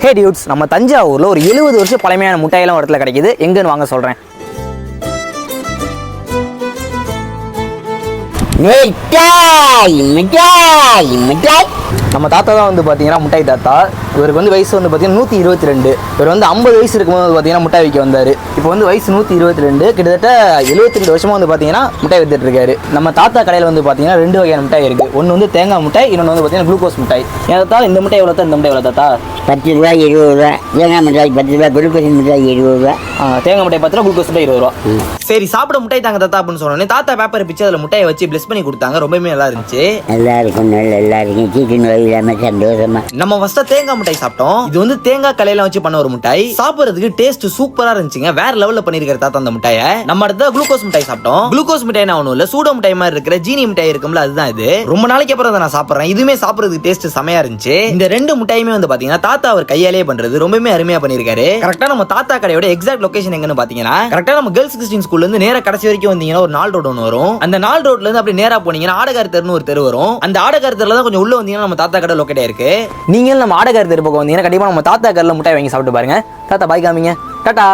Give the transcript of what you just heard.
ஹே dudes, நம்ம தஞ்சாவூரில் ஒரு 70 வருஷம் பழமையான முட்டையெல்லாம் ஒரு இடத்துல கிடைக்குது. எங்கன்னு வாங்க சொல்கிறேன். நம்ம தாத்தா தான் வந்து பார்த்தீங்கன்னா முட்டாய் தாத்தா. இவருக்கு வந்து வயசு வந்து பார்த்தீங்கன்னா 122. இவர் வந்து 50 வயசு இருக்கும்போது பார்த்தீங்கன்னா முட்டாய் விற்க வந்தார். இப்போ வந்து வயசு 122, கிட்டத்தட்ட 72 வருஷமாக வந்து பார்த்தீங்கன்னா முட்டாய் வித்துட்டு இருக்காரு. நம்ம தாத்தா கடையில் வந்து பார்த்தீங்கன்னா 2 வகையான முட்டாய் இருக்குது. ஒன்று வந்து தேங்காய் முட்டாய், இன்னொன்று வந்து பார்த்தீங்கன்னா குளுக்கோஸ் முட்டாய். ஏன் தாத்தா இந்த முட்டாய் எவ்வளோ தான், இந்த முட்டாய் எவ்வளோ தாத்தா? 10 ரூபா 20 ரூபா, தேங்காய் மிட்டாய் 10 ரூபா, குளுக்கோஸ் மிட்டாய் 20 ரூபா. தேங்காய் முட்டாய் 10 ரூபா, குளுக்கோஸ் முட்டாய் 20 ரூபா. சரி, சாப்பிட முட்டாய் தாங்க தாத்தா அப்படின்னு சொன்னோன்னே தாத்தா பேப்பர் பிச்சு அதில் முட்டையை வச்சு பிளஸ் பண்ணி கொடுத்தாங்க. ரொம்பவே நல்லா இருந்துச்சு. எல்லாருக்கும் எல்லாருக்கும் சீட்டு நோய் இல்லாம சந்தோஷமா. நம்ம ஃபர்ஸ்ட் தேங்காய் முட்டாய் சாப்பிட்டோம். இது வந்து தேங்காய் கலையில வச்சு பண்ண ஒரு முட்டாய். சாப்பிடுறதுக்கு டேஸ்ட் சூப்பரா இருந்துச்சுங்க. வேற லெவல்ல பண்ணிருக்கிற தாத்தா அந்த முட்டையை. நம்ம அடுத்த குளுக்கோஸ் முட்டாய் சாப்பிட்டோம். குளுக்கோஸ் முட்டாய் ஒன்றும் இல்ல, சூட முட்டாய் மாதிரி இருக்கிற ஜீனி முட்டாய் இருக்கும்ல, அதுதான் இது. ரொம்ப நாளைக்கு அப்புறம் நான் சாப்பிடுறேன். இதுவுமே சாப்பிடுறதுக்கு டேஸ்ட் செமையா இருந்துச்சு. இந்த ரெண்டு முட்டையுமே வந்து பாத்தீங்கன்னா தாத்தா அவர் கையாலே பண்றது ரொம்பவே அருமையா பண்ணிருக்காரு. கரெக்டா நம்ம தாத்தா கடையோட எக்ஸாக்ட் லொகேஷன் எங்கன்னு பாத்தீங்கன்னா, கரெக்டா நம்ம கேர்ள்ஸ் கிறிஸ்டியன் ஸ்கூல்ல இருந்து நேரா கடைசி வரைக்கும் வந்தீங்கன்னா ஒரு 4 ரோடு ஒன்று வரும். அந்த 4 ரோட்ல இருந்து அப்படி நேரா போனீங்கன்னா ஆடகார் தெருன்னு ஒரு தெரு வரும். அந்த ஆடகார் தெருல தான் கொஞ்சம் உள்ள வந்தீங்கன்னா நம்ம தாத்தா கடை லொகேட் ஆயிருக்கு. நீங்க நம்ம ஆடகார் தெரு பக்கம் வந்தீங்கன்னா கண்டிப்பா நம்ம தாத்தா கடையில முட்டாய் வாங்கி சாப்பிட்டு பாருங்க. தாத்தா பாய் காமிங்க. டாடா.